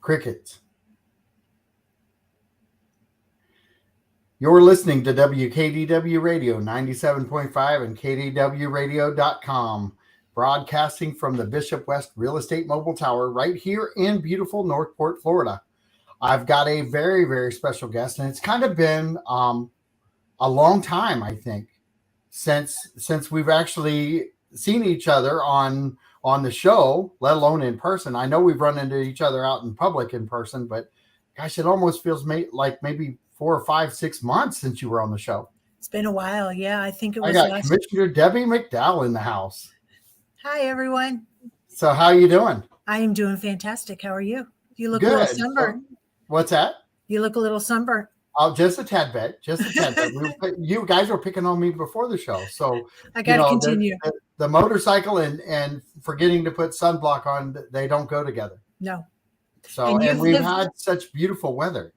Crickets. You're listening to WKDW Radio 97.5 and KDWRadio.com, broadcasting from the Bishop West Real Estate Mobile Tower right here in beautiful Northport, Florida. I've got a very, very special guest, and it's kind of been a long time, I think, since we've actually seen each other on the show, let alone in person. I know we've run into each other out in public in person, but gosh, it almost feels like maybe 4 or 5, 6 months since you were on the show. It's been a while. Yeah, I think it was. I got Commissioner Debbie McDowell in the house. Hi, everyone. So how are you doing? I am doing fantastic. How are you? You look Good. a little sunburned. What's that? You look a little sunburned. Oh, just a tad bit. You guys were picking on me before the show, so I got to continue. The motorcycle and forgetting to put sunblock on, they don't go together. No. So and we've had such beautiful weather.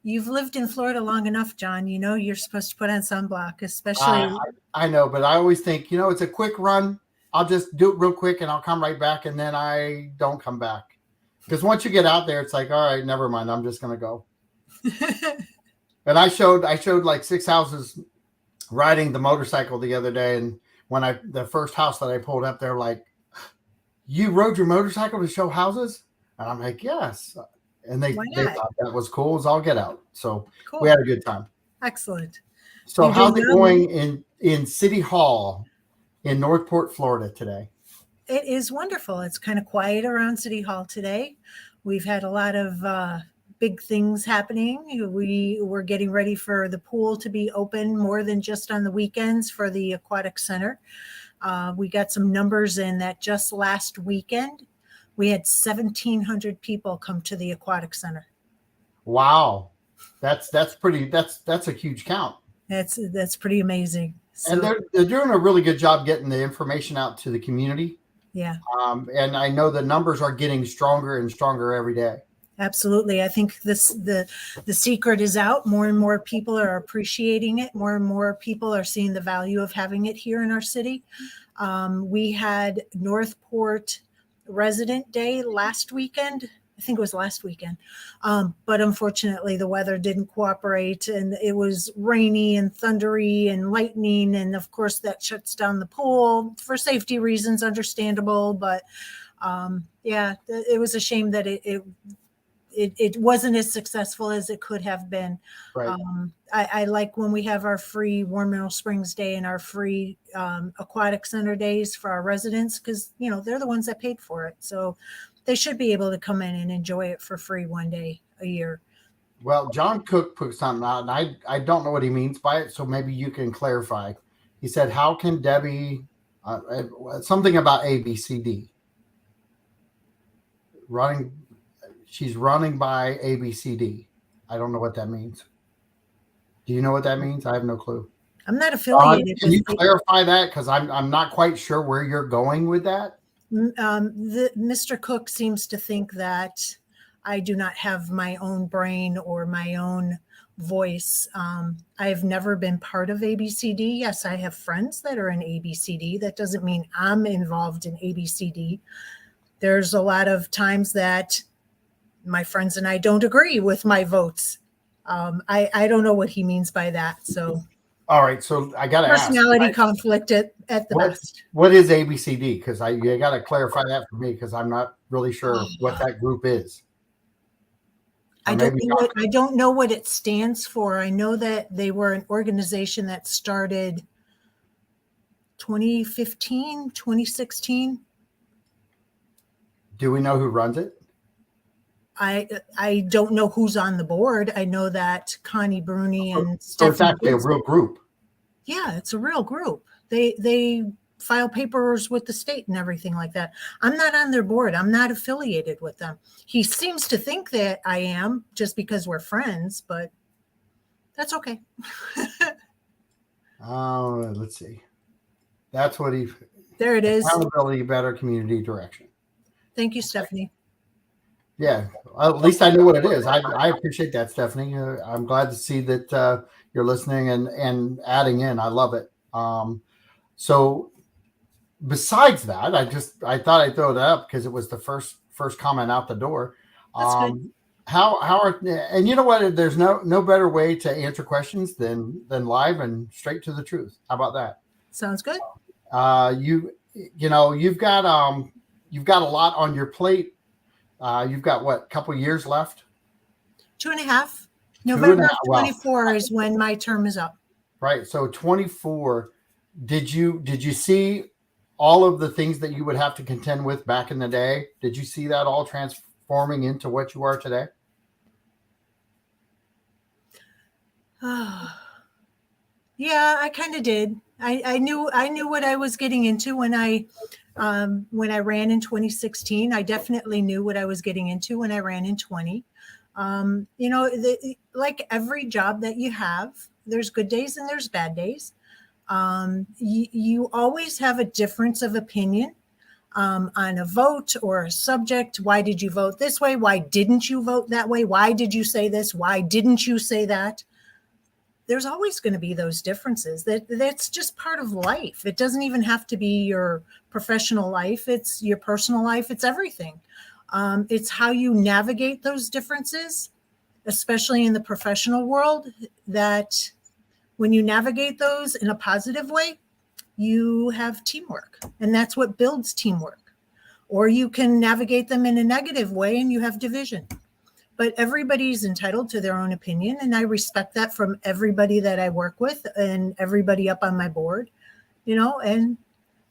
You've lived in Florida long enough, John. You know you're supposed to put on sunblock, especially. I know, but I always think, it's a quick run. I'll just do it real quick and I'll come right back, and then I don't come back. Because once you get out there, it's like, all right, never mind. I'm just going to go. And I showed like 6 houses riding the motorcycle the other day. And when the first house that I pulled up, they're like, you rode your motorcycle to show houses? And I'm like, yes. And they thought that was cool as all get out. So cool. We had a good time. Excellent. So how's it going in City Hall in Northport, Florida today? It is wonderful. It's kind of quiet around City Hall today. We've had a lot of big things happening. We were getting ready for the pool to be open more than just on the weekends for the aquatic center. We got some numbers in that just last weekend. We had 1,700 people come to the aquatic center. Wow. That's a huge count. That's pretty amazing. So, and they're doing a really good job getting the information out to the community. Yeah. And I know the numbers are getting stronger and stronger every day. Absolutely. I think the secret is out. More and more people are appreciating it. More and more people are seeing the value of having it here in our city. We had Northport Resident Day last weekend. I think it was last weekend. But unfortunately, the weather didn't cooperate, and it was rainy and thundery and lightning. And of course, that shuts down the pool for safety reasons, understandable. But it was a shame that it wasn't as successful as it could have been. Right. I like when we have our free Warm Mineral Springs Day and our free aquatic center days for our residents, because they're the ones that paid for it. So they should be able to come in and enjoy it for free one day a year. Well, John Cook put something out, and I don't know what he means by it, so maybe you can clarify. He said, how can Debbie, something about ABCD, she's running by ABCD. I don't know what that means. Do you know what that means? I have no clue. I'm not affiliated. Can you clarify that? Because I'm not quite sure where you're going with that. Mr. Cook seems to think that I do not have my own brain or my own voice. I have never been part of ABCD. Yes, I have friends that are in ABCD. That doesn't mean I'm involved in ABCD. There's a lot of times that my friends and I don't agree with my votes. I don't know what he means by that. So, all right. So I got to ask. Personality conflict at the best. What is ABCD? Because you got to clarify that for me, because I'm not really sure what that group is. I don't know what it stands for. I know that they were an organization that started 2015, 2016. Do we know who runs it? I don't know who's on the board. I know that Connie Bruni and so it's actually a real group. Yeah, it's a real group. They file papers with the state and everything like that. I'm not on their board. I'm not affiliated with them. He seems to think that I am just because we're friends, but that's okay. Let's see. That's what there it is. Accountability, better community direction. Thank you, Stephanie. Yeah, at least I know what it is. I appreciate that, Stephanie. I'm glad to see that you're listening and adding in. I love it. So besides that, I thought I'd throw that up because it was the first comment out the door. That's good. How are, and you know what? There's no better way to answer questions than live and straight to the truth. How about that? Sounds good. You've got a lot on your plate. You've got what, couple years left? 2.5. November of 24 is when my term is up. Right. So 24. Did you see all of the things that you would have to contend with back in the day? Did you see that all transforming into what you are today? Yeah, I kind of did. I knew what I was getting into when I ran in 2016. I definitely knew what I was getting into when I ran in 20. Like every job that you have, there's good days and there's bad days. You always have a difference of opinion on a vote or a subject. Why did you vote this way? Why didn't you vote that way? Why did you say this? Why didn't you say that? There's always going to be those differences. That's just part of life. It doesn't even have to be your professional life. It's your personal life. It's everything. It's how you navigate those differences, especially in the professional world, that when you navigate those in a positive way, you have teamwork, and that's what builds teamwork. Or you can navigate them in a negative way and you have division. But everybody's entitled to their own opinion, and I respect that from everybody that I work with and everybody up on my board, and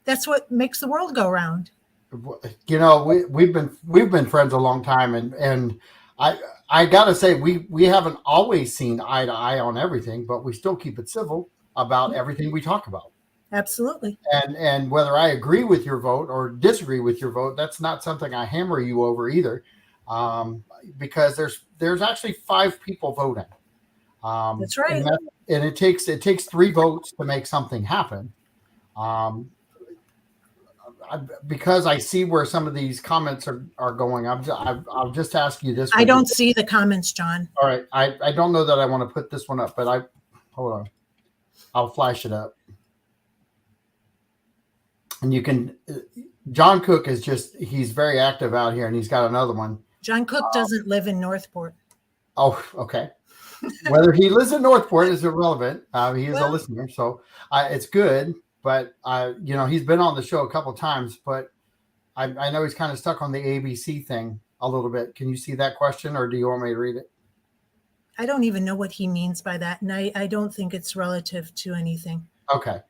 that's what makes the world go round. We've been friends a long time, and I gotta say we haven't always seen eye to eye on everything, but we still keep it civil about everything we talk about. Absolutely. And whether I agree with your vote or disagree with your vote, that's not something I hammer you over either. Because there's actually 5 people voting. That's right. And it takes 3 votes to make something happen. Because I see where some of these comments are going. I'll just ask you this. I don't see the comments, John. All right. I don't know that I want to put this one up, but hold on. I'll flash it up. And you can, John Cook he's very active out here, and he's got another one. John Cook doesn't live in Northport. Oh, okay. Whether he lives in Northport is irrelevant. He is a listener, so it's good. But he's been on the show a couple of times, but I know he's kind of stuck on the ABC thing a little bit. Can you see that question, or do you want me to read it? I don't even know what he means by that, and I don't think it's relative to anything. Okay,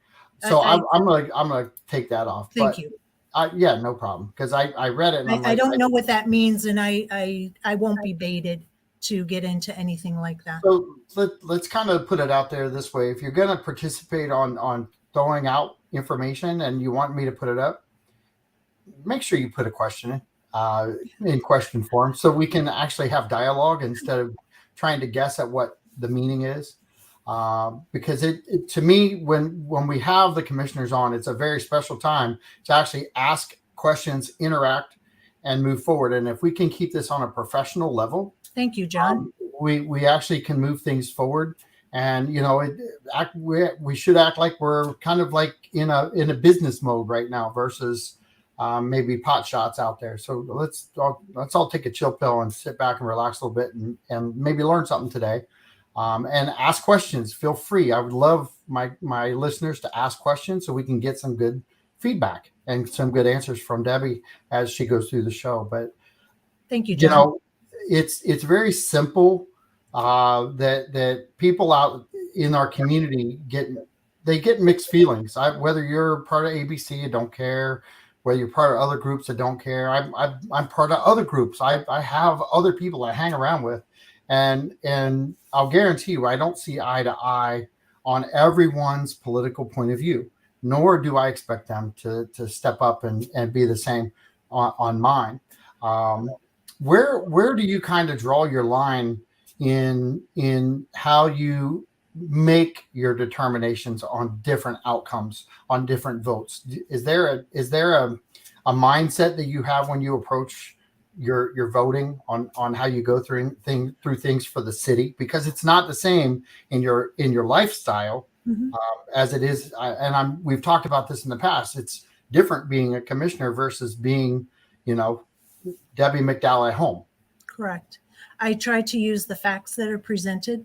so I'm gonna take that off. Thank you. Yeah, no problem. Because I read it. And I don't know what that means, and I won't be baited to get into anything like that. So let's kind of put it out there this way. If you're going to participate on throwing out information and you want me to put it up, make sure you put a question in question form so we can actually have dialogue instead of trying to guess at what the meaning is. Because it to me, when we have the commissioners on, it's a very special time to actually ask questions, interact, and move forward. And if we can keep this on a professional level, thank you, John. We actually can move things forward. And we should act like we're kind of like in a business mode right now versus maybe pot shots out there. So let's all take a chill pill and sit back and relax a little bit and maybe learn something today. And ask questions. Feel free. I would love my listeners to ask questions so we can get some good feedback and some good answers from Debbie as she goes through the show. But thank you, John. It's very simple. That people out in our community get mixed feelings. Whether you're part of ABC, I don't care. Whether you're part of other groups, I don't care. I'm part of other groups. I have other people I hang around with. And I'll guarantee you, I don't see eye to eye on everyone's political point of view, nor do I expect them to step up and be the same on mine. Where do you kind of draw your line in how you make your determinations on different outcomes, on different votes? Is there a mindset that you have when you approach your voting on how you go through things for the city? Because it's not the same in your lifestyle as it is. We've talked about this in the past. It's different being a commissioner versus being, Debbie McDowell at home. Correct. I try to use the facts that are presented,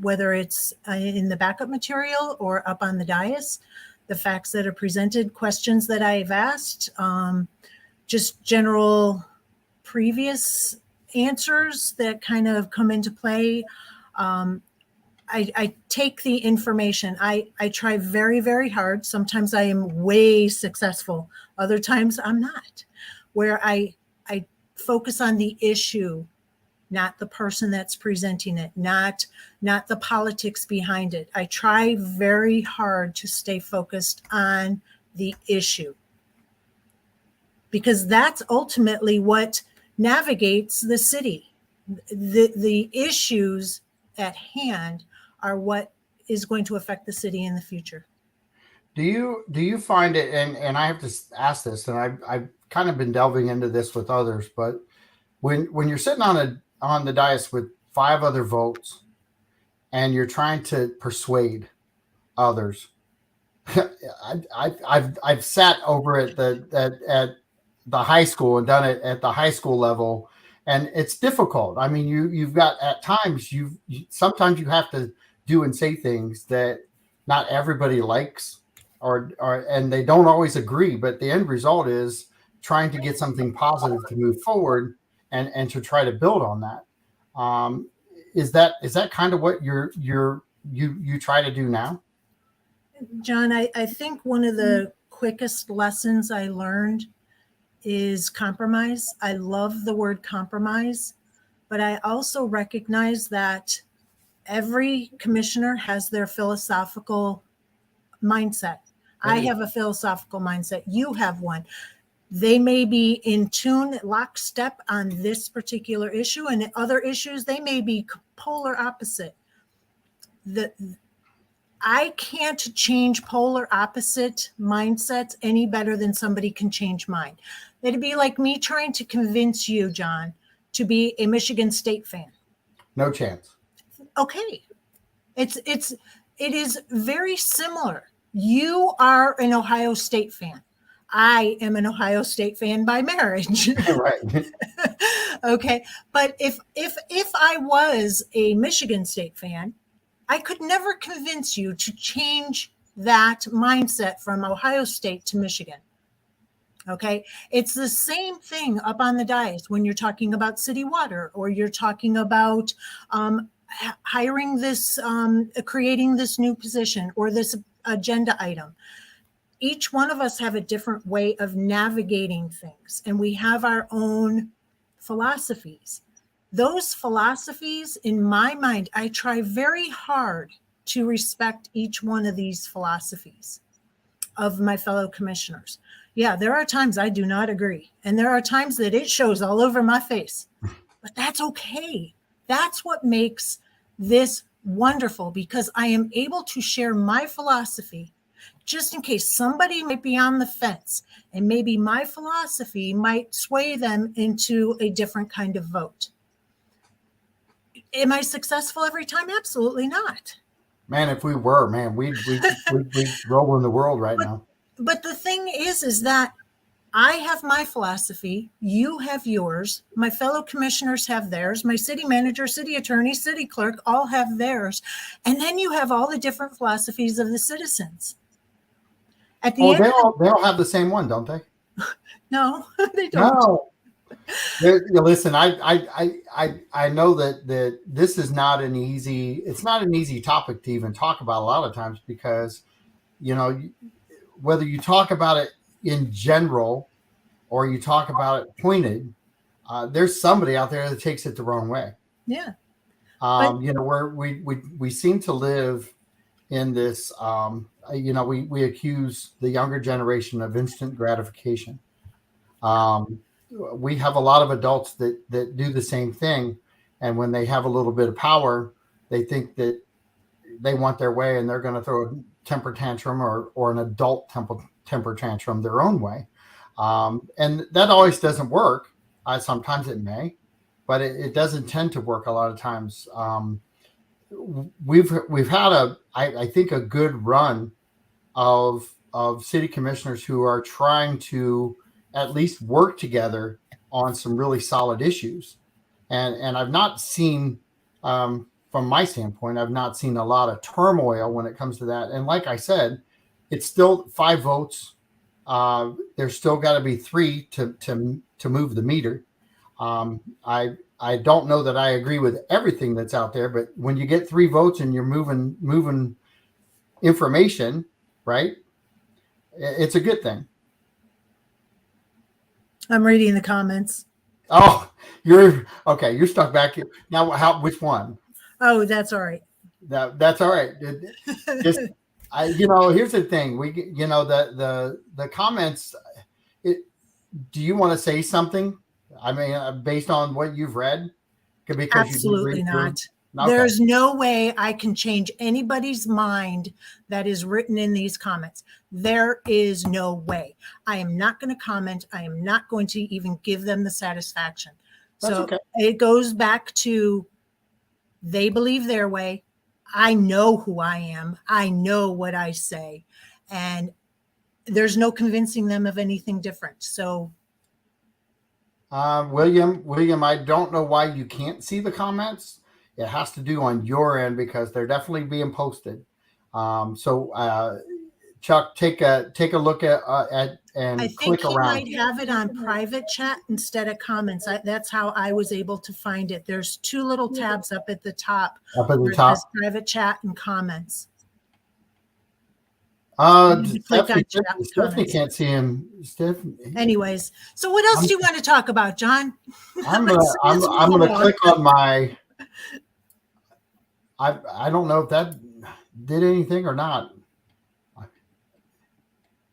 whether it's in the backup material or up on the dais, the facts that are presented, questions that I've asked, just general previous answers that kind of come into play. I take the information. I try very, very hard. Sometimes I am way successful. Other times I'm not, where I focus on the issue, not the person that's presenting it, not the politics behind it. I try very hard to stay focused on the issue, because that's ultimately what navigates the city. The issues at hand are what is going to affect the city in the future. Do you find it, and I have to ask this, and I've kind of been delving into this with others, but when you're sitting on the dais with 5 other votes and you're trying to persuade others, I've sat over at the high school and done it at the high school level, and it's difficult. I mean, you've got, at times sometimes you have to do and say things that not everybody likes, and they don't always agree, but the end result is trying to get something positive to move forward and to try to build on that. Is that kind of what you try to do now? John, I think one of the quickest lessons I learned is compromise. I love the word compromise, but I also recognize that every commissioner has their philosophical mindset. I have a philosophical mindset. You have one. They may be in tune, lockstep on this particular issue, and other issues, they may be polar opposite. I can't change polar opposite mindsets any better than somebody can change mine. It'd be like me trying to convince you, John, to be a Michigan State fan. No chance. Okay. It is very similar. You are an Ohio State fan. I am an Ohio State fan by marriage. Right. Okay. But if I was a Michigan State fan, I could never convince you to change that mindset from Ohio State to Michigan. Okay. It's the same thing up on the dais when you're talking about city water, or you're talking about hiring this, creating this new position or this agenda item. Each one of us have a different way of navigating things, and we have our own philosophies. Those philosophies, in my mind, I try very hard to respect each one of these philosophies of my fellow commissioners. Yeah, there are times I do not agree, and there are times that it shows all over my face, but that's okay. That's what makes this wonderful, because I am able to share my philosophy just in case somebody might be on the fence, and maybe my philosophy might sway them into a different kind of vote. Am I successful every time? Absolutely not. Man, if we were, we'd roll in the world right now. But the thing is that I have my philosophy, you have yours, my fellow commissioners have theirs, my city manager, city attorney, city clerk all have theirs. And then you have all the different philosophies of the citizens. At the end, they all have the same one, don't they? No, they don't. No. Listen, I know that this is not an easy topic to even talk about a lot of times, because, whether you talk about it in general or you talk about it pointed, there's somebody out there that takes it the wrong way. Yeah. We seem to live in this, we accuse the younger generation of instant gratification. We have a lot of adults that do the same thing. And when they have a little bit of power, they think that they want their way, and they're going to throw a temper tantrum or an adult temper tantrum their own way. And that always doesn't work. Sometimes it may, but it doesn't tend to work a lot of times. We've had I think a good run of city commissioners who are trying to at least work together on some really solid issues. and I've not seen, from my standpoint, I've not seen a lot of turmoil when it comes to that. And like I said, it's still 5 votes. There's still got to be 3 to move the meter. I don't know that I agree with everything that's out there, but when you get 3 votes and you're moving information, right? It's a good thing. I'm reading the comments. Oh, you're okay. You're stuck back here now. Which one? Oh, that's all right. That's all right. Just, here's the thing. The comments. Do you want to say something? I mean, based on what you've read, because absolutely not. Okay. There's no way I can change anybody's mind that is written in these comments. There is no way. I am not going to comment. I am not going to even give them the satisfaction. That's okay. It goes back to they believe their way. I know who I am. I know what I say. And there's no convincing them of anything different. So William, I don't know why you can't see the comments. It has to do on your end because they're definitely being posted. Chuck, take a look at and I click think around. He might have it on private chat instead of comments. That's how I was able to find it. There's 2 little tabs up at the top. Up at the top, private chat and comments. Stephanie can't see him. Anyways, so what else do you want to talk about, John? I'm gonna click on my. I don't know if that did anything or not.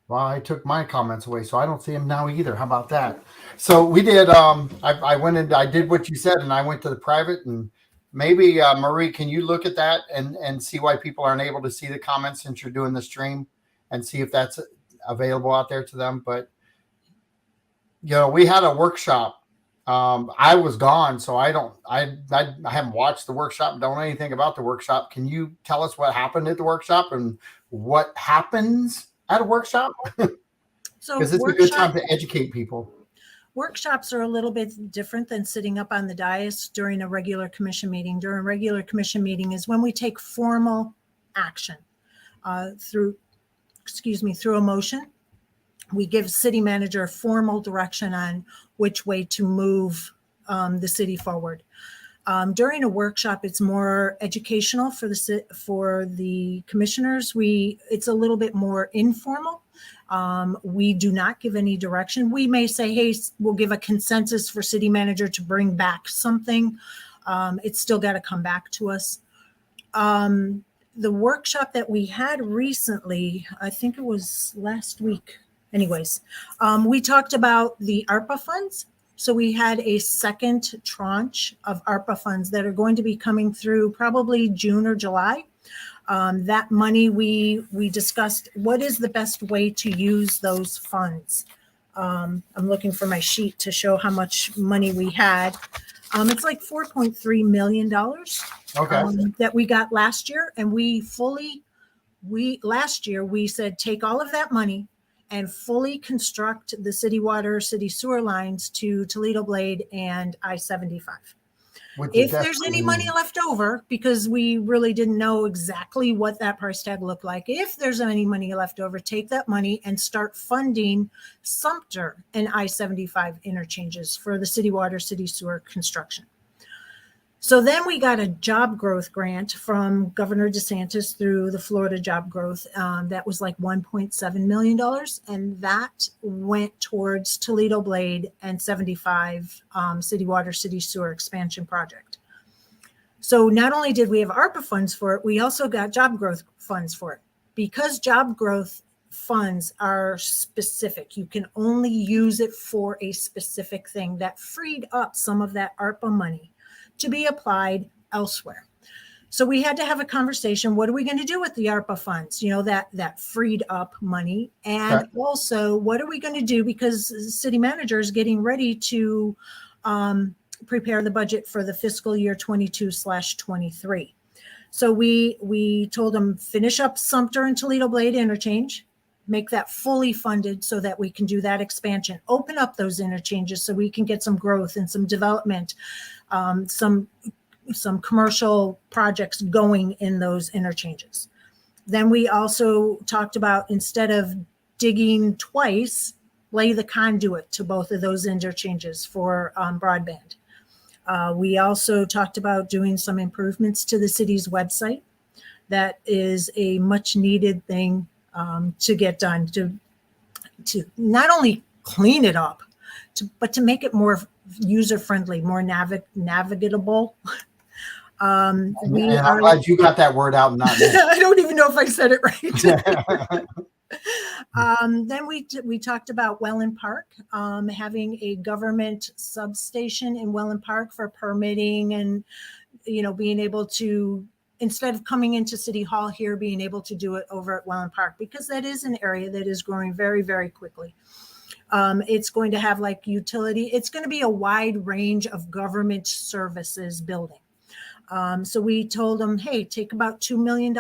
Well, I took my comments away, so I don't see them now either. How about that? So we did. I went and I did what you said, and I went to the private, and maybe Marie, can you look at that and see why people aren't able to see the comments since you're doing the stream, and see if that's available out there to them. But we had a workshop. I was gone, so I haven't watched the workshop, don't know anything about the workshop. Can you tell us what happened at the workshop and what happens at a workshop? So because it's a good time to educate people. Workshops are a little bit different than sitting up on the dais during a regular commission meeting. During a regular commission meeting is when we take formal action through a motion. We give city manager formal direction on which way to move the city forward. During a workshop, it's more educational for the commissioners. It's a little bit more informal. We do not give any direction. We may say, hey, we'll give a consensus for city manager to bring back something. It's still got to come back to us. The workshop that we had recently, I think it was last week. Anyways, we talked about the ARPA funds. So we had a second tranche of ARPA funds that are going to be coming through probably June or July. That money, we discussed what is the best way to use those funds. I'm looking for my sheet to show how much money we had. It's like $4.3 million that we got last year. And last year we said, take all of that money and fully construct the city water, city sewer lines to Toledo Blade and I-75. If there's any money left over, because we really didn't know exactly what that price tag looked like, if there's any money left over, take that money and start funding Sumter and I-75 interchanges for the city water, city sewer construction. So then we got a job growth grant from Governor DeSantis through the Florida Job Growth. That was like $1.7 million. And that went towards Toledo Blade and 75 city water, city sewer expansion project. So not only did we have ARPA funds for it, we also got job growth funds for it. Because job growth funds are specific, you can only use it for a specific thing. That freed up some of that ARPA money to be applied elsewhere. So we had to have a conversation. What are we going to do with the ARPA funds? That freed up money. And also, what are we going to do? Because the city manager is getting ready to prepare the budget for the fiscal year 22/23. So we told them, finish up Sumter and Toledo Blade interchange. make that fully funded so that we can do that expansion, open up those interchanges so we can get some growth and some development, some commercial projects going in those interchanges. Then we also talked about, instead of digging twice, lay the conduit to both of those interchanges for broadband. We also talked about doing some improvements to the city's website. That is a much needed thing to get done, to not only clean it up, but to make it more user-friendly, more navigable. I'm glad you got that word out and not me. I don't even know if I said it right. Then we talked about Welland Park, having a government substation in Welland Park for permitting, and being able to, instead of coming into City Hall here, being able to do it over at Welland Park, because that is an area that is growing very, very quickly. It's going to have like utility. It's going to be a wide range of government services building. So we told them, hey, take about $2 million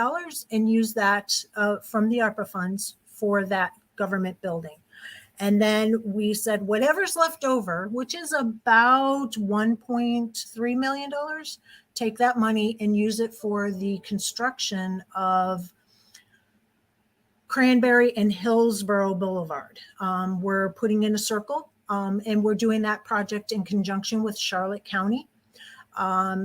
and use that from the ARPA funds for that government building. And then we said, whatever's left over, which is about $1.3 million, take that money and use it for the construction of Cranberry and Hillsborough Boulevard. We're putting in a circle, and we're doing that project in conjunction with Charlotte County.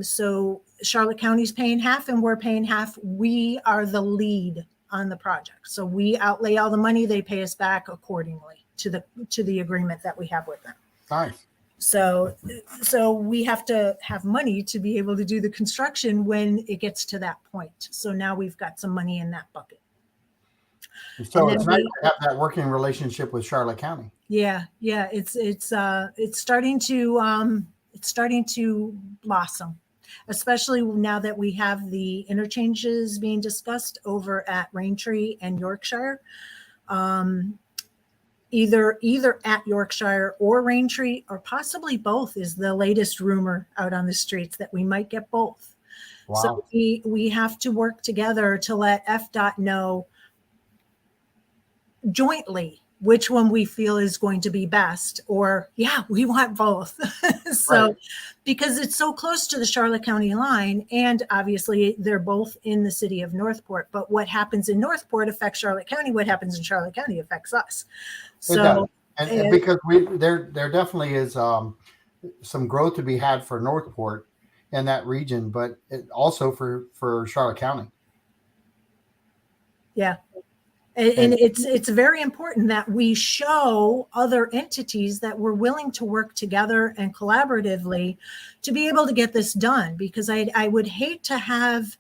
So Charlotte County's paying half and we're paying half. We are the lead on the project. So we outlay all the money, they pay us back accordingly to the agreement that we have with them. Nice. So we have to have money to be able to do the construction when it gets to that point. So now we've got some money in that bucket. So it's nice to have that working relationship with Charlotte County. Yeah. It's starting to blossom, especially now that we have the interchanges being discussed over at Raintree and Yorkshire. Either at Yorkshire or Raintree, or possibly both, is the latest rumor out on the streets, that we might get both. Wow. So we have to work together to let FDOT know jointly which one we feel is going to be best, or we want both. So, right. Because it's so close to the Charlotte County line, and obviously they're both in the city of Northport, but what happens in Northport affects Charlotte County. What happens in Charlotte County affects us. So, and because there definitely is some growth to be had for Northport in that region, but also for Charlotte County. Yeah. And it's very important that we show other entities that we're willing to work together and collaboratively to be able to get this done, because I would hate to have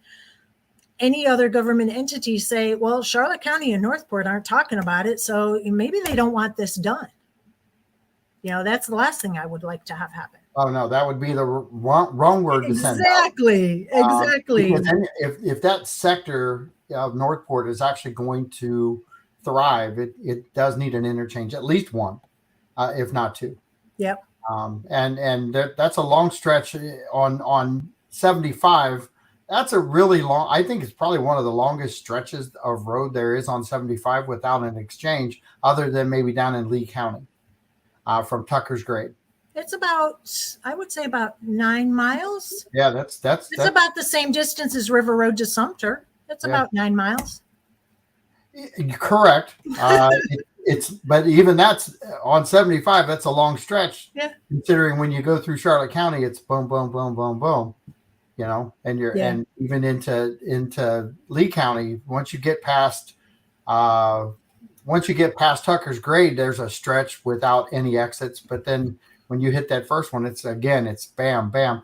any other government entity say, well, Charlotte County and Northport aren't talking about it, so maybe they don't want this done. That's the last thing I would like to have happen. Oh, no, that would be the wrong word to send out. Exactly. Because if that sector of Northport is actually going to thrive, it does need an interchange, at least one, if not two. Yep. And that's a long stretch on 75. That's a really long, I think it's probably one of the longest stretches of road there is on 75 without an exchange, other than maybe down in Lee County from Tucker's Grade. It's about, I would say, about 9 miles. Yeah, that's about the same distance as River Road to Sumter. It's about 9 miles. Correct. But even that's on 75. That's a long stretch. Yeah. Considering when you go through Charlotte County, it's boom, boom, boom, boom, boom. And even into Lee County, once you get past Tucker's Grade, there's a stretch without any exits. But then when you hit that first one, it's bam, bam,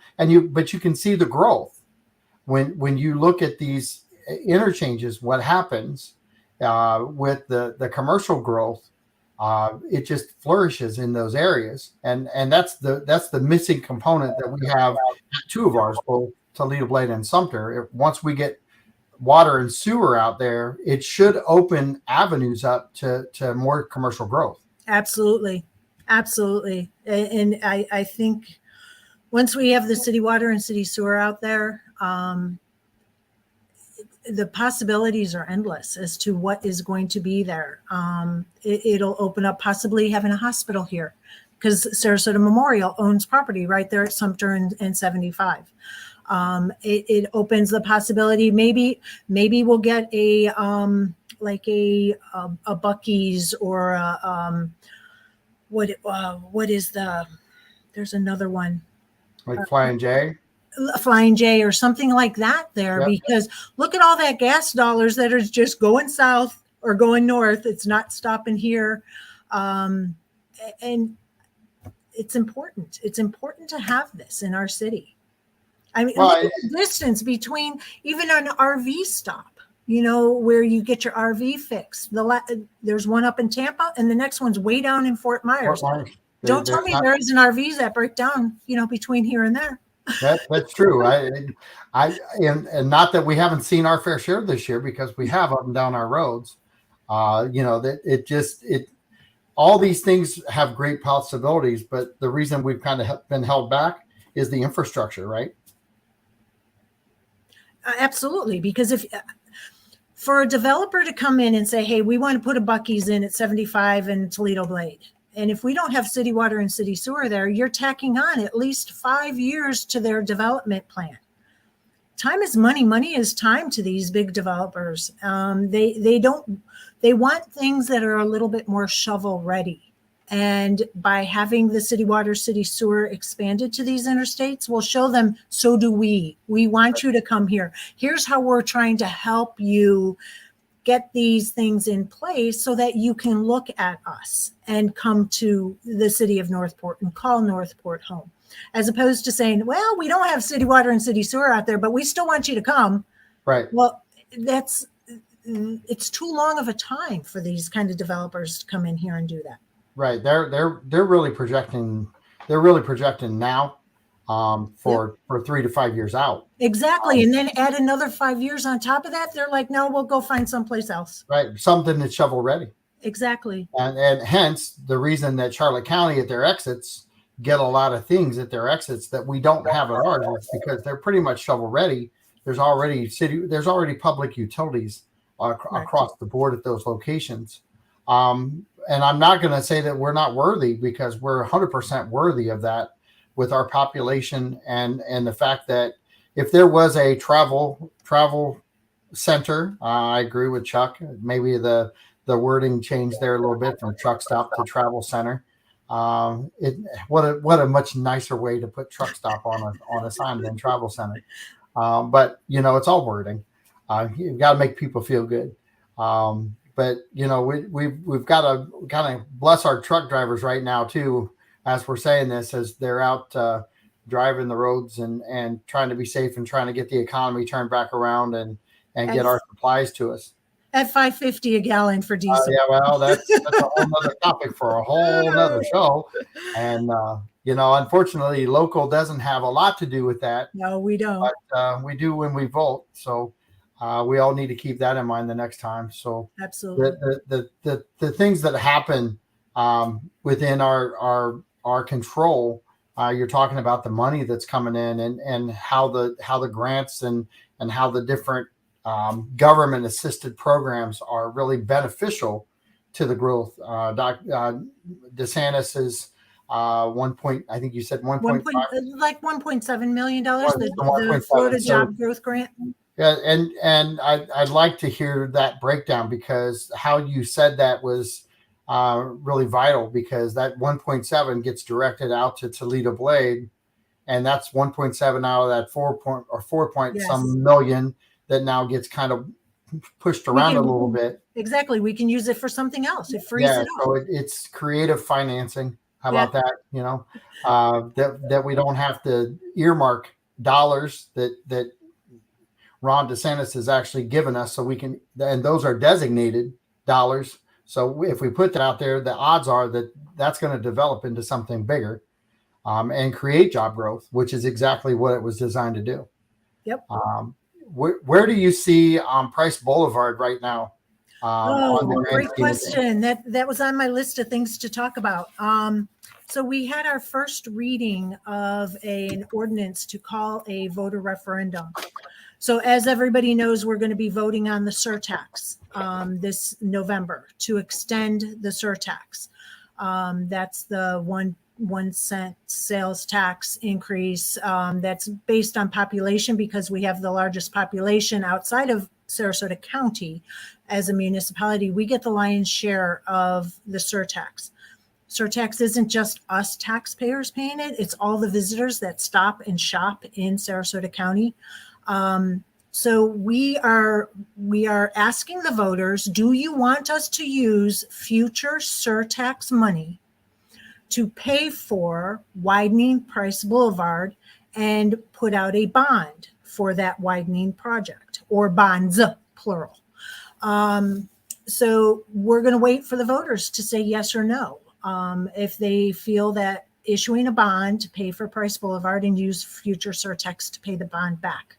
but you can see the growth when you look at these interchanges. What happens with the commercial growth? It just flourishes in those areas, and that's the missing component that we have at two of ours, both Toledo Blade and Sumter. Once we get water and sewer out there, it should open avenues up to more commercial growth. Absolutely. And I think once we have the city water and city sewer out there, the possibilities are endless as to what is going to be there. It'll open up possibly having a hospital here, because Sarasota Memorial owns property right there at Sumter and 75. It opens the possibility, maybe we'll get a Buc-ee's or what is there's another one, Like Flying J. Flying J or something like that there. Yep. Because look at all that gas dollars that are just going south or going north. It's not stopping here. And it's important. It's important to have this in our city. I mean, look at the distance between even an RV stop, where you get your RV fixed. There's one up in Tampa and the next one's way down in Fort Myers. Don't tell me there isn't RVs that break down, between here and there. That's true. And not that we haven't seen our fair share this year, because we have up and down our roads. That all these things have great possibilities, but the reason we've kind of been held back is the infrastructure, right? Absolutely, because if for a developer to come in and say, "Hey, we want to put a Buc-ee's in at 75 and Toledo Blade," and if we don't have city water and city sewer there, you're tacking on at least 5 years to their development plan. Time is money. Money is time to these big developers. They want things that are a little bit more shovel ready. And by having the city water, city sewer expanded to these interstates, we'll show them, so do we. We want you to come here. Here's how we're trying to help you get these things in place so that you can look at us and come to the city of Northport and call Northport home, as opposed to saying, well, we don't have city water and city sewer out there, but we still want you to come. Right. Well, it's too long of a time for these kind of developers to come in here and do that. Right. They're really projecting. They're really projecting now for 3 to 5 years out. Exactly. And then add another 5 years on top of that. They're like, no, we'll go find someplace else. Right. Something that's shovel ready. Exactly. And hence the reason that Charlotte County at their exits get a lot of things at their exits that we don't have at ours, is because they're pretty much shovel ready. There's already public utilities across the board at those locations. And I'm not going to say that we're not worthy, because we're 100% worthy of that with our population and the fact that if there was a travel center, I agree with Chuck. Maybe the wording changed there a little bit from truck stop to travel center. What a much nicer way to put truck stop on a sign than travel center. But it's all wording. You've got to make people feel good. But we've got to kind of bless our truck drivers right now too, as we're saying this, as they're out driving the roads and trying to be safe and trying to get the economy turned back around and get our supplies to us. At $5.50 a gallon for diesel. Yeah, well, that's a whole nother topic for a whole nother show. And unfortunately, local doesn't have a lot to do with that. No, we don't. But we do when we vote. So we all need to keep that in mind the next time. So absolutely, the things that happen within our control. You're talking about the money that's coming in and how the grants and how the different government assisted programs are really beneficial to the growth. DeSantis is I think you said 1.5, like $1.7 million, the Florida Job Growth Grant. Yeah, and I'd like to hear that breakdown, because how you said that was really vital, because that 1.7 gets directed out to Toledo Blade, and that's 1.7 out of that 4 point Yes. some million that now gets kind of pushed around a little bit. Exactly. We can use it for something else. It frees it up. So it's creative financing. How about that? That we don't have to earmark dollars that Ron DeSantis has actually given us, so we can, and those are designated dollars. So if we put that out there, the odds are that that's going to develop into something bigger and create job growth, which is exactly what it was designed to do. Yep. Where do you see Price Boulevard right now? Great question. That was on my list of things to talk about. So we had our first reading of an ordinance to call a voter referendum. So as everybody knows, we're going to be voting on the surtax this November to extend the surtax. That's the 1 cent sales tax increase. That's based on population because we have the largest population outside of Sarasota County as a municipality. We get the lion's share of the surtax. Surtax isn't just us taxpayers paying it. It's all the visitors that stop and shop in Sarasota County. So we are asking the voters, do you want us to use future surtax money to pay for widening Price Boulevard and put out a bond for that widening project, or bonds, plural? So we're going to wait for the voters to say yes or no. If they feel that issuing a bond to pay for Price Boulevard and use future surtax to pay the bond back.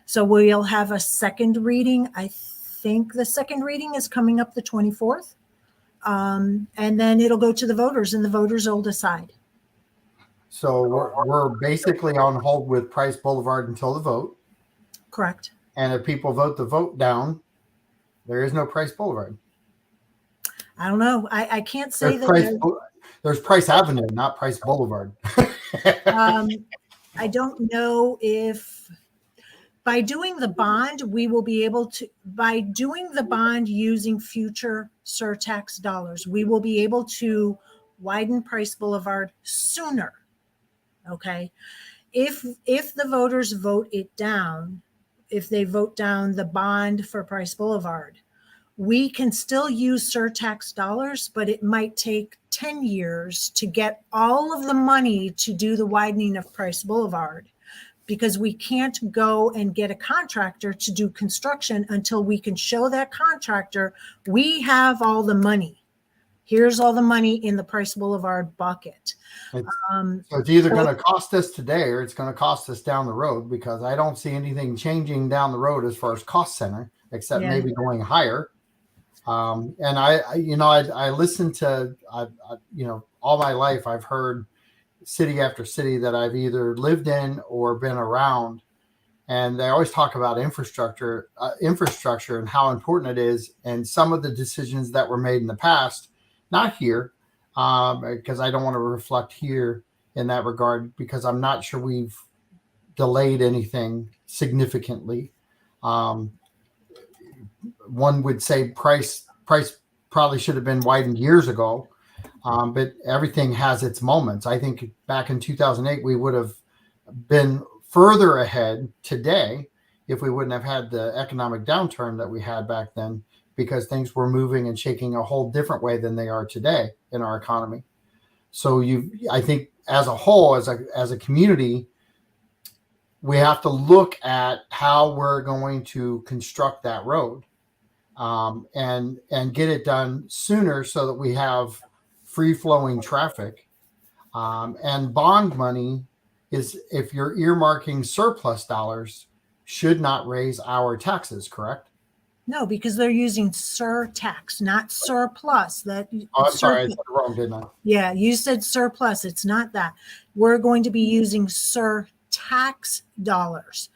So we'll have a second reading. I think the second reading is coming up the 24th. And then it'll go to the voters and the voters will decide. So we're basically on hold with Price Boulevard until the vote. Correct. And if people vote the vote down, there is no Price Boulevard. I don't know. I can't say there's Price Avenue, not Price Boulevard. I don't know if by doing the bond, we will be able to, by doing the bond using future surtax dollars, we will be able to widen Price Boulevard sooner. Okay. If the voters vote it down, if they vote down the bond for Price Boulevard, we can still use surtax dollars, but it might take 10 years to get all of the money to do the widening of Price Boulevard, because we can't go and get a contractor to do construction until we can show that contractor we have all the money. Here's all the money in the Price Boulevard bucket. So it's either going to cost us today or it's going to cost us down the road, because I don't see anything changing down the road as far as cost center, except maybe going higher. And I listen to, all my life I've heard city after city that I've either lived in or been around, and they always talk about infrastructure and how important it is. And some of the decisions that were made in the past, not here, because I don't want to reflect here in that regard, because I'm not sure we've delayed anything significantly. One would say price probably should have been widened years ago. But everything has its moments. I think back in 2008, we would have been further ahead today if we wouldn't have had the economic downturn that we had back then, because things were moving and shaking a whole different way than they are today in our economy. So I think as a whole, as a community, we have to look at how we're going to construct that road, and get it done sooner so that we have free-flowing traffic. And bond money is, if you're earmarking surplus dollars, should not raise our taxes, correct? No, because they're using surtax, not surplus. I'm sorry, I said it wrong, didn't I? Yeah, you said surplus. It's not that. We're going to be using surtax dollars.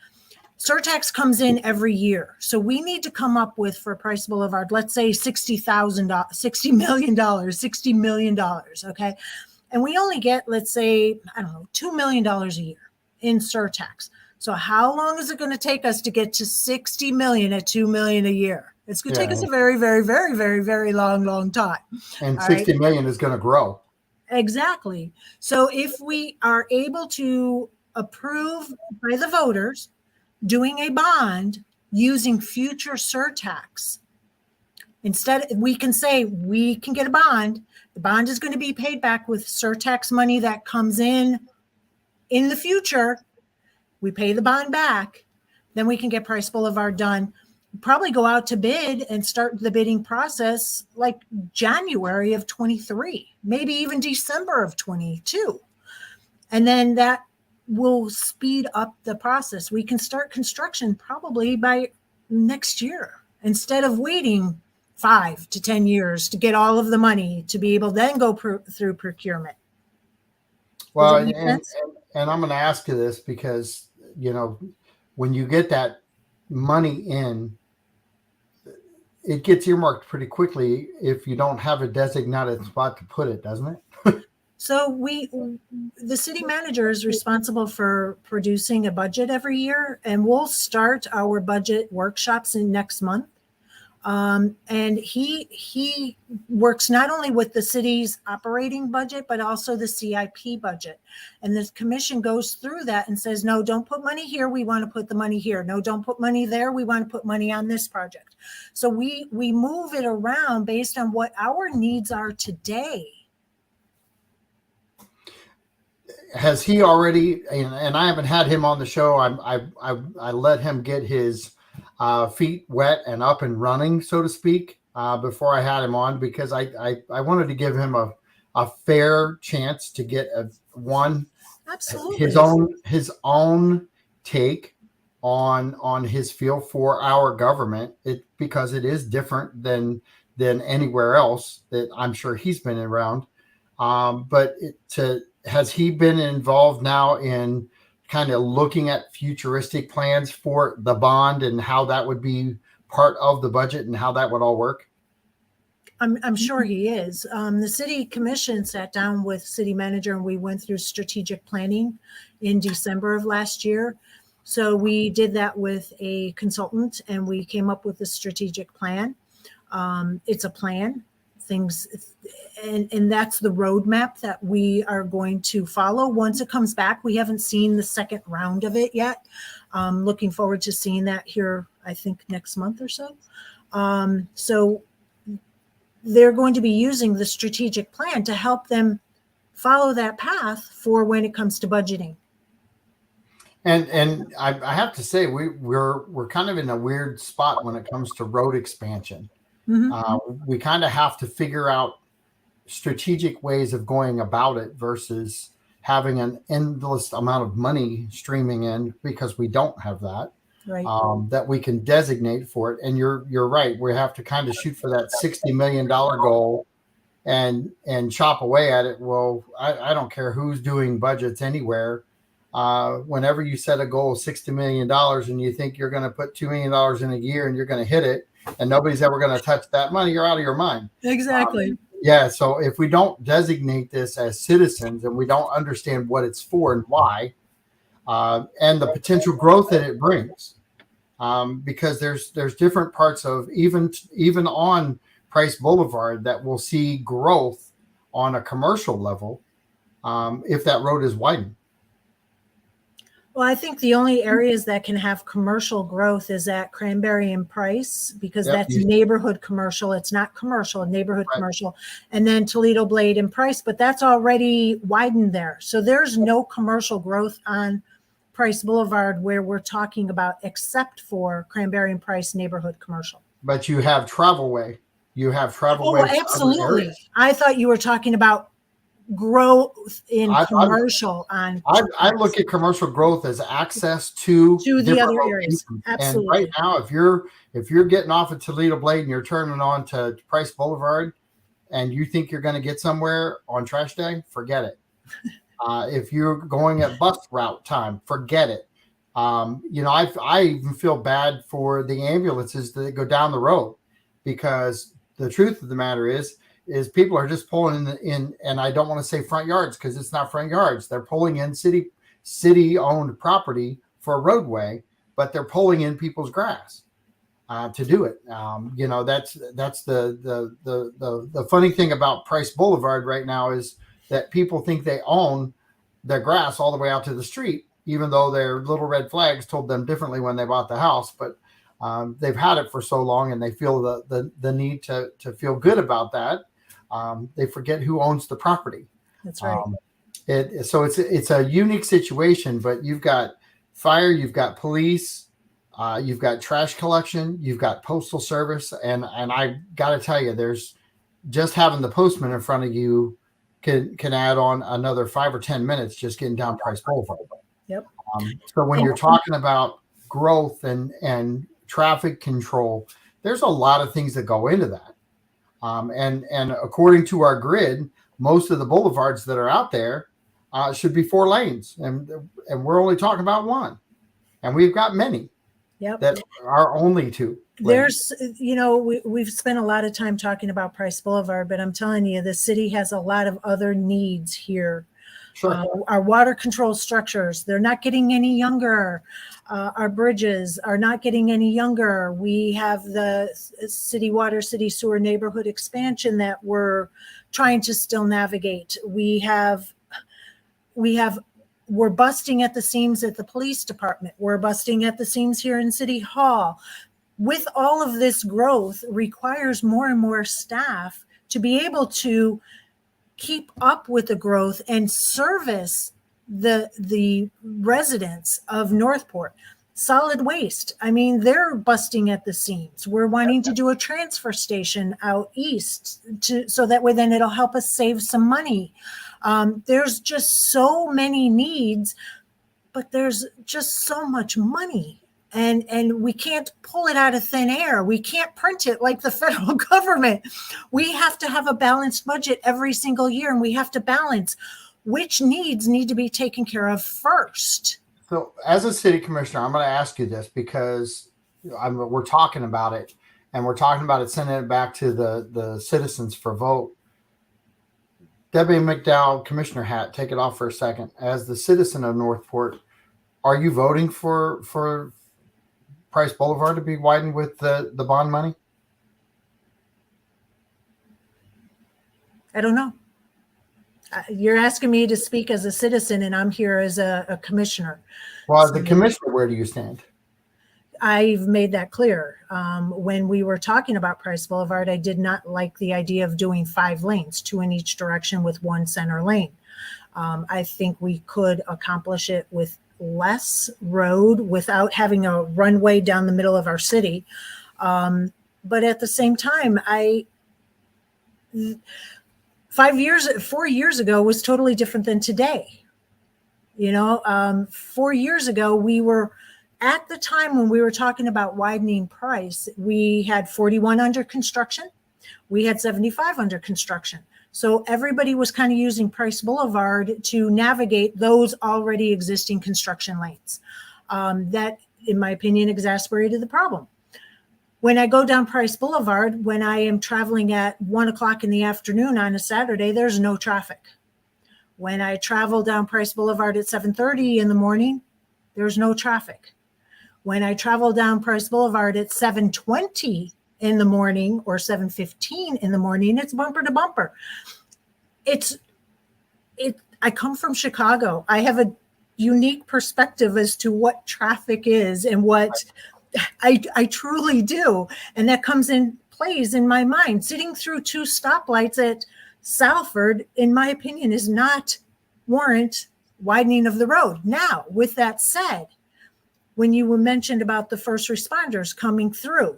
Surtax comes in every year. So we need to come up with, for Price Boulevard, let's say $60 million. Okay. And we only get, let's say, $2 million a year in surtax. So how long is it going to take us to get to 60 million at $2 million a year? It's going to take us a very, very, very, very, very long time. And 60 million is going to grow. Exactly. So if we are able to approve by the voters doing a bond using future surtax, instead we can say we can get a bond. The bond is going to be paid back with surtax money that comes in the future. We pay the bond back, then we can get Price Boulevard done. Probably go out to bid and start the bidding process like January of 23, maybe even December of 22. And then that will speed up the process. We can start construction probably by next year, instead of waiting 5 to 10 years to get all of the money to be able to then go through procurement. Well, and I'm going to ask you this because, when you get that money in, it gets earmarked pretty quickly if you don't have a designated spot to put it, doesn't it? So the city manager is responsible for producing a budget every year, and we'll start our budget workshops in next month. And he works not only with the city's operating budget, but also the CIP budget. And the commission goes through that and says, no, don't put money here. We want to put the money here. No, don't put money there. We want to put money on this project. So we move it around based on what our needs are today. Has he already, and I haven't had him on the show. I let him get his feet wet and up and running, so to speak, before I had him on, because I wanted to give him a fair chance to get Absolutely. his own take on his feel for our government, because it is different than anywhere else that I'm sure he's been around. But has he been involved now in kind of looking at futuristic plans for the bond and how that would be part of the budget and how that would all work? I'm sure he is. The city commission sat down with city manager and we went through strategic planning in December of last year. So we did that with a consultant and we came up with a strategic plan. It's a plan, and that's the roadmap that we are going to follow once it comes back. We haven't seen the second round of it yet. Looking forward to seeing that here, I think next month or so. So they're going to be using the strategic plan to help them follow that path for when it comes to budgeting. And I have to say, we're kind of in a weird spot when it comes to road expansion. Mm-hmm. We kind of have to figure out strategic ways of going about it versus having an endless amount of money streaming in, because we don't have that. Right. That we can designate for it. And you're right. We have to kind of shoot for that $60 million goal and chop away at it. Well, I don't care who's doing budgets anywhere. Whenever you set a goal of $60 million and you think you're going to put $2 million in a year and you're going to hit it and nobody's ever going to touch that money, you're out of your mind. Exactly. Yeah. So if we don't designate this as citizens and we don't understand what it's for and why, and the potential growth that it brings, because there's different parts of even on Price Boulevard that will see growth on a commercial level if that road is widened. Well, I think the only areas that can have commercial growth is at Cranberry and Price, because that's neighborhood commercial. It's not commercial, neighborhood commercial. And then Toledo Blade and Price, but that's already widened there. So there's no commercial growth on Price Boulevard where we're talking about, except for Cranberry and Price neighborhood commercial. But you have Travelway. You have Travelway. Oh, absolutely. I thought you were talking about growth in commercial. I look at commercial growth as access to the other areas. Absolutely. And right now, if you're getting off at Toledo Blade and you're turning on to Price Boulevard and you think you're going to get somewhere on trash day, forget it. If you're going at bus route time, forget it. I even feel bad for the ambulances that go down the road, because the truth of the matter is people are just pulling in, and I don't want to say front yards because it's not front yards. They're pulling in city owned property for a roadway, but they're pulling in people's grass to do it. That's the funny thing about Price Boulevard right now is that people think they own their grass all the way out to the street, even though their little red flags told them differently when they bought the house. But they've had it for so long, and they feel the need to feel good about that. They forget who owns the property. That's right. So it's a unique situation, but you've got fire, you've got police, you've got trash collection, you've got postal service, and I got to tell you, there's just having the postman in front of you can add on another 5 or 10 minutes just getting down Price Boulevard. Yep. So when you're talking about growth and traffic control, there's a lot of things that go into that. And according to our grid, most of the boulevards that are out there should be 4 lanes, and we're only talking about 1. And we've got many Yep. that are only 2 lanes. There's, we've spent a lot of time talking about Price Boulevard, but I'm telling you, the city has a lot of other needs here. Sure. Our water control structures, they're not getting any younger. Our bridges are not getting any younger. We have the city water, city sewer neighborhood expansion that we're trying to still navigate. We're busting at the seams at the police department. We're busting at the seams here in City Hall. With all of this growth requires more and more staff to be able to keep up with the growth and service the residents of Northport. Solid waste, I mean, they're busting at the seams. We're wanting to do a transfer station out east so that way then it'll help us save some money. There's just so many needs, but there's just so much money. And we can't pull it out of thin air. We can't print it like the federal government. We have to have a balanced budget every single year, and we have to balance which needs need to be taken care of first. So as a city commissioner, I'm going to ask you this because we're talking about it, and we're talking about it sending it back to the citizens for vote. Debbie McDowell, commissioner hat, take it off for a second. As the citizen of Northport, are you voting for Price Boulevard to be widened with the bond money? I don't know. You're asking me to speak as a citizen, and I'm here as a commissioner. Well, as the commissioner, where do you stand? I've made that clear. When we were talking about Price Boulevard, I did not like the idea of doing 5 lanes, 2 in each direction with 1 center lane. I think we could accomplish it with less road without having a runway down the middle of our city. But at the same time, 4 years ago was totally different than today. 4 years ago, we were at the time when we were talking about widening Price, we had 41 under construction. We had 75 under construction. So everybody was kind of using Price Boulevard to navigate those already existing construction lanes. That, in my opinion, exasperated the problem. When I go down Price Boulevard, when I am traveling at 1 o'clock in the afternoon on a Saturday, there's no traffic. When I travel down Price Boulevard at 7:30 in the morning, there's no traffic. When I travel down Price Boulevard at 7:20 in the morning or 7:15 in the morning, it's bumper to bumper. I come from Chicago. I have a unique perspective as to what traffic is and what I truly do. And that plays in my mind. Sitting through 2 stoplights at Salford, in my opinion, is not warrant widening of the road. Now, with that said, when you were mentioned about the first responders coming through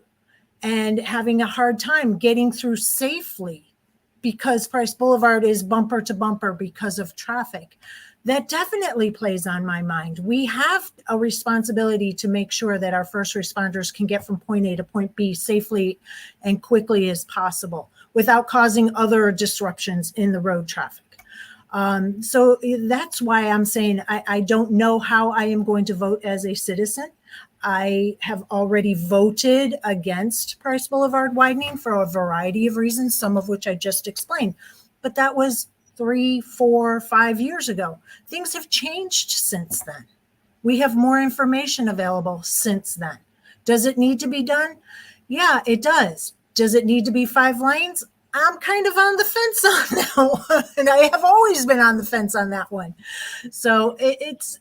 and having a hard time getting through safely because Price Boulevard is bumper to bumper because of traffic, that definitely plays on my mind. We have a responsibility to make sure that our first responders can get from point A to point B safely and quickly as possible without causing other disruptions in the road traffic. So that's why I'm saying I don't know how I am going to vote as a citizen. I have already voted against Price Boulevard widening for a variety of reasons, some of which I just explained. But that was 3, 4, 5 years ago. Things have changed since then. We have more information available since then. Does it need to be done? Yeah, it does. Does it need to be 5 lanes? I'm kind of on the fence on that one. And I have always been on the fence on that one. So it's,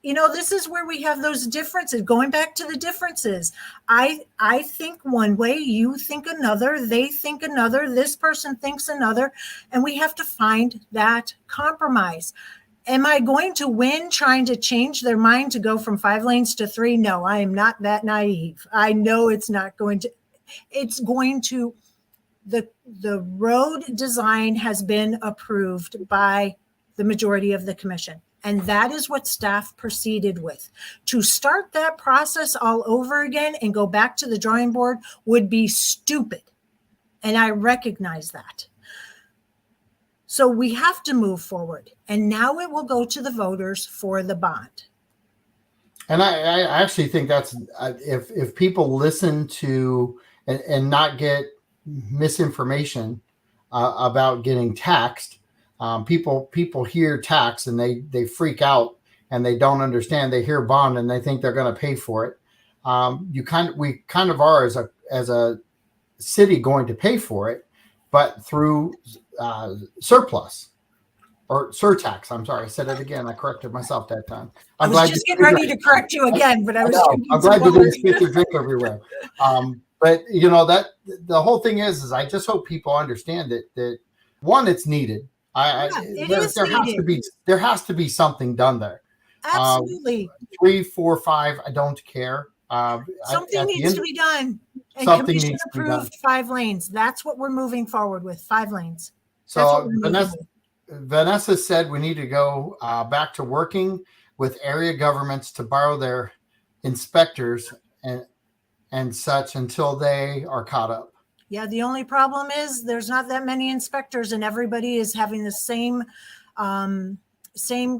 this is where we have those differences. Going back to the differences, I think one way, you think another, they think another, this person thinks another, and we have to find that compromise. Am I going to win trying to change their mind to go from 5 lanes to 3? No, I am not that naive. I know it's going to, the road design has been approved by the majority of the commission. And that is what staff proceeded with. To start that process all over again and go back to the drawing board would be stupid. And I recognize that. So we have to move forward. And now it will go to the voters for the bond. And I actually think that's if people listen to and not get misinformation about getting taxed. People hear tax and they freak out and they don't understand. They hear bond and they think they're going to pay for it. We kind of are as a city going to pay for it, but through surplus or surtax. I'm sorry, I said it again. I corrected myself that time. I was just getting ready to correct you again, but I'm glad you didn't spit your drink everywhere. But that the whole thing is I just hope people understand that one, it's needed. There has to be something done there. Absolutely. 3, 4, 5. I don't care. Something needs to be done. And Commission approved 5 lanes. That's what we're moving forward with. 5 lanes. So Vanessa said we need to go back to working with area governments to borrow their inspectors and such until they are caught up. Yeah, the only problem is there's not that many inspectors, and everybody is having the same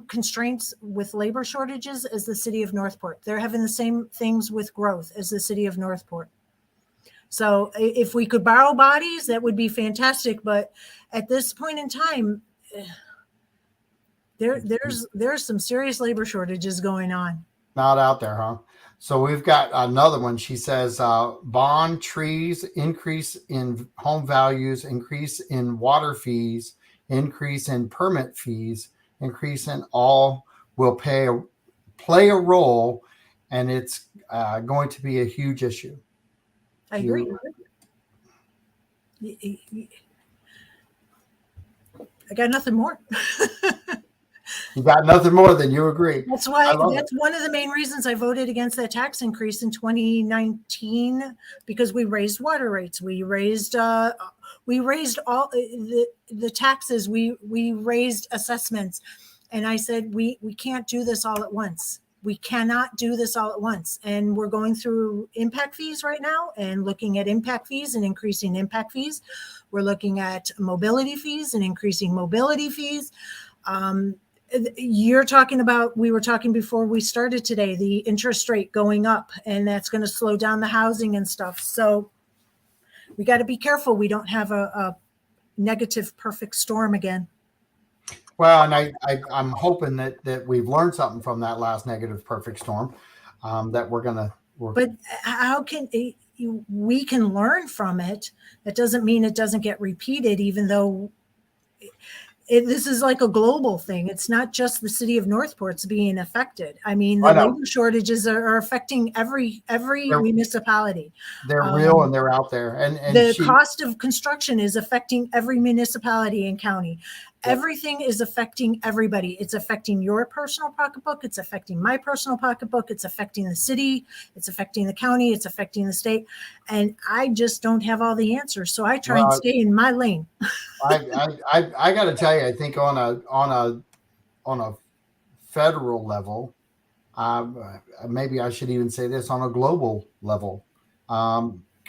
constraints with labor shortages as the city of Northport. They're having the same things with growth as the city of Northport. So if we could borrow bodies, that would be fantastic. But at this point in time, there's some serious labor shortages going on. Not out there, huh? So we've got another one. She says, bond trees, increase in home values, increase in water fees, increase in permit fees, increase in all will play a role, and it's going to be a huge issue. I agree. I got nothing more. You got nothing more than you agree. That's why. That's one of the main reasons I voted against that tax increase in 2019, because we raised water rates. We raised all the taxes. We raised assessments, and I said we can't do this all at once. We cannot do this all at once. And we're going through impact fees right now and looking at impact fees and increasing impact fees. We're looking at mobility fees and increasing mobility fees. You're talking about, we were talking before we started today, the interest rate going up, and that's going to slow down the housing and stuff. So we got to be careful we don't have a negative perfect storm again. Well, and I'm hoping that we've learned something from that last negative perfect storm, that we're going to. But how can we can learn from it? That doesn't mean it doesn't get repeated, even though this is like a global thing. It's not just the city of Northport's being affected. I mean, the labor shortages are affecting every municipality. They're real and they're out there. And the cost of construction is affecting every municipality and county. Yep. Everything is affecting everybody. It's affecting your personal pocketbook. It's affecting my personal pocketbook. It's affecting the city. It's affecting the county. It's affecting the state. And I just don't have all the answers. So I try and stay in my lane. I got to tell you, I think on a federal level, maybe I should even say this, on a global level,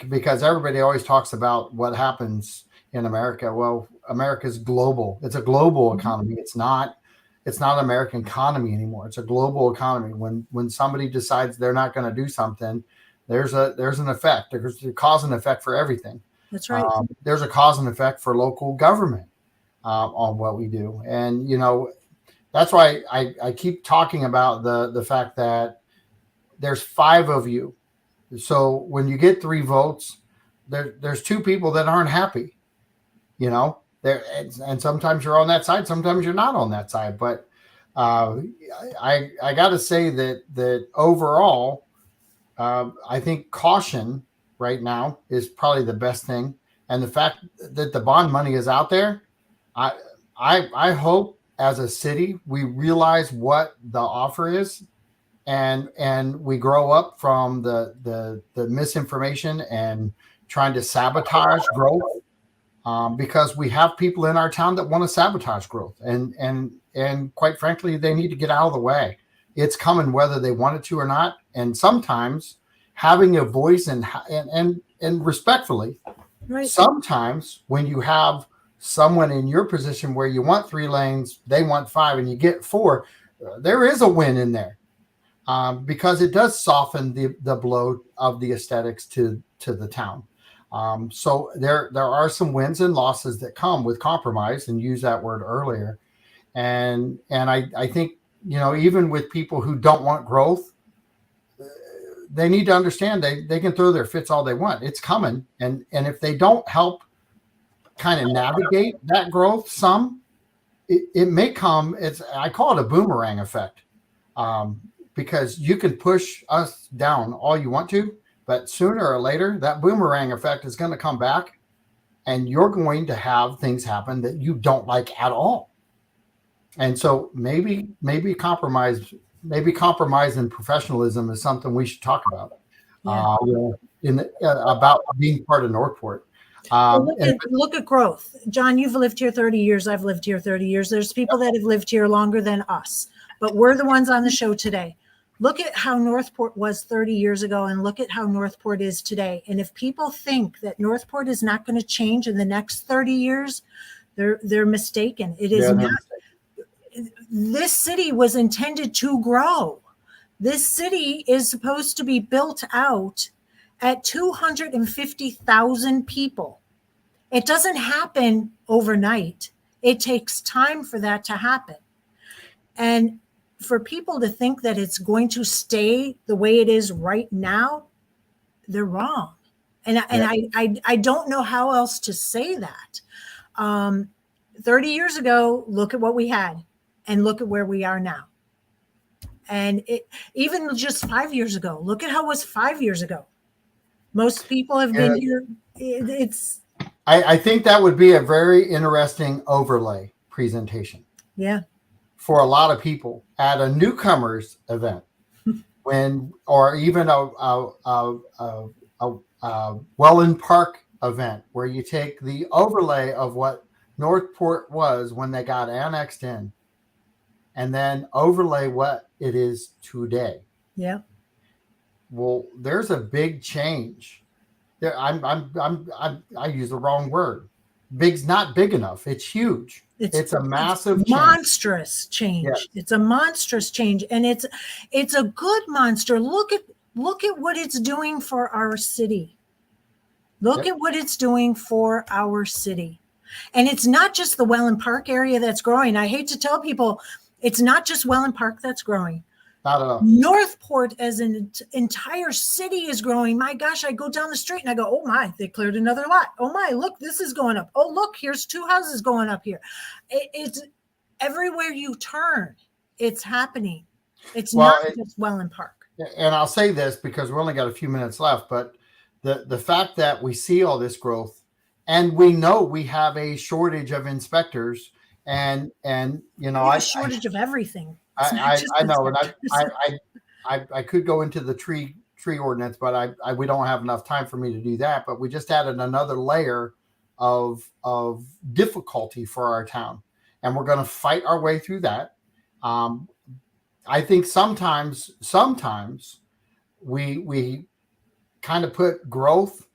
because everybody always talks about what happens in America. Well, America's global. It's a global economy. It's not an American economy anymore. It's a global economy. When somebody decides they're not going to do something, there's an effect. There's a cause and effect for everything. That's right. There's a cause and effect for local government on what we do. And, that's why I keep talking about the fact that there's 5 of you. So when you get 3 votes, there's 2 people that aren't happy, and sometimes you're on that side, sometimes you're not on that side. But I got to say that overall, I think caution right now is probably the best thing. And the fact that the bond money is out there, I hope as a city we realize what the offer is, and we grow up from the misinformation and trying to sabotage growth, because we have people in our town that want to sabotage growth, and quite frankly, they need to get out of the way. It's coming whether they want it to or not. And sometimes having a voice and respectfully, right. Sometimes when you have someone in your position where you want 3 lanes, they want 5, and you get 4, there is a win in there. because it does soften the blow of the aesthetics to the town. So there are some wins and losses that come with compromise, and use that word earlier. And I think, even with people who don't want growth, they need to understand they can throw their fits all they want. It's coming. And if they don't help kind of navigate that growth it may come. I call it a boomerang effect, because you can push us down all you want to, but sooner or later that boomerang effect is going to come back, and you're going to have things happen that you don't like at all. And so maybe compromise and professionalism is something we should talk about. Yeah. About being part of Northport. Look at growth. John, you've lived here 30 years. I've lived here 30 years. There's people that have lived here longer than us, but we're the ones on the show today. Look at how Northport was 30 years ago, and look at how Northport is today. And if people think that Northport is not going to change in the next 30 years, they're mistaken. It is not. This city was intended to grow. This city is supposed to be built out at 250,000 people. It doesn't happen overnight. It takes time for that to happen. And for people to think that it's going to stay the way it is right now, they're wrong. And I don't know how else to say that. 30 years ago, look at what we had, and look at where we are now. And even just 5 years ago, look at how it was 5 years ago. Most people have been here. I think that would be a very interesting overlay presentation. Yeah. For a lot of people at a newcomers event, or even a Welland Park event, where you take the overlay of what Northport was when they got annexed in, and then overlay what it is today. Yeah. Well, there's a big change. There, I use the wrong word. Big's not big enough. It's huge. It's a massive, monstrous change. Yes. It's a monstrous change, and it's a good monster. Look at what it's doing for our city. Look at what it's doing for our city. And it's not just the Welland Park area that's growing. I hate to tell people, it's not just Welland Park that's growing. Not at all. Northport as an entire city is growing. My gosh, I go down the street and I go, oh my, they cleared another lot. Oh my, look, this is going up. Oh, look, here's 2 houses going up here. It's everywhere you turn. It's happening. It's not just Welland Park. And I'll say this because we only got a few minutes left, but the fact that we see all this growth, and we know we have a shortage of inspectors, and a shortage of everything. I know, and I could go into the tree ordinance, but we don't have enough time for me to do that. But we just added another layer of difficulty for our town, and we're going to fight our way through that. I think sometimes we kind of put growth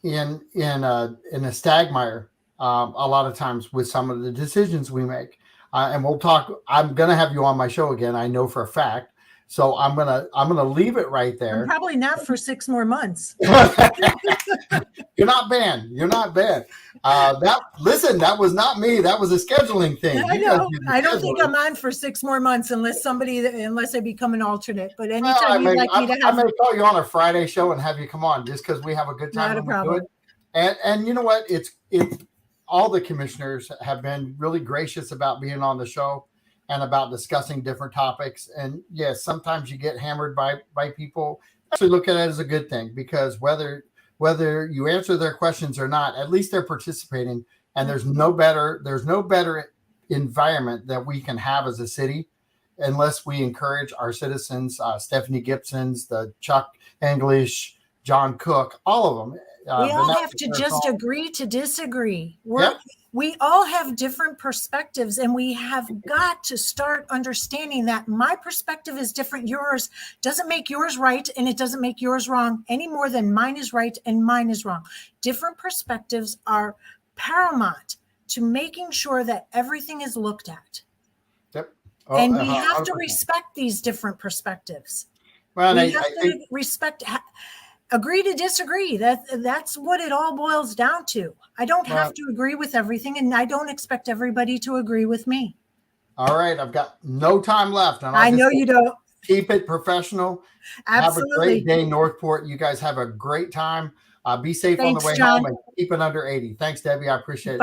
in a stagmire a lot of times with some of the decisions we make. And we'll talk. I'm going to have you on my show again, I know for a fact. So I'm gonna leave it right there. I'm probably not for 6 more months. You're not banned. That was not me. That was a scheduling thing. I know. I don't think I'm on for 6 more months unless I become an alternate. But anytime you'd like me to have, I may call you on a Friday show and have you come on just because we have a good time. Not a problem. And you know what? It's all the commissioners have been really gracious about being on the show and about discussing different topics. And yes, sometimes you get hammered by people. Actually look at it as a good thing, because whether you answer their questions or not, at least they're participating. And there's no better environment that we can have as a city unless we encourage our citizens, Stephanie Gibson's, the Chuck English, John Cook, all of them. We all have to just agree to disagree. We all have different perspectives, and we have got to start understanding that my perspective is different. Yours doesn't make yours right, and it doesn't make yours wrong any more than mine is right and mine is wrong. Different perspectives are paramount to making sure that everything is looked at. Yep. And we have to 100%. respect these different perspectives. Well, We have to respect, agree to disagree. That's what it all boils down to. I don't have to agree with everything, and I don't expect everybody to agree with me. All right, I've got no time left. And I know you don't. Keep it professional. Absolutely. Have a great day, Northport. You guys have a great time. Be safe on the way home and keep it under 80. Thanks, Debbie. I appreciate it.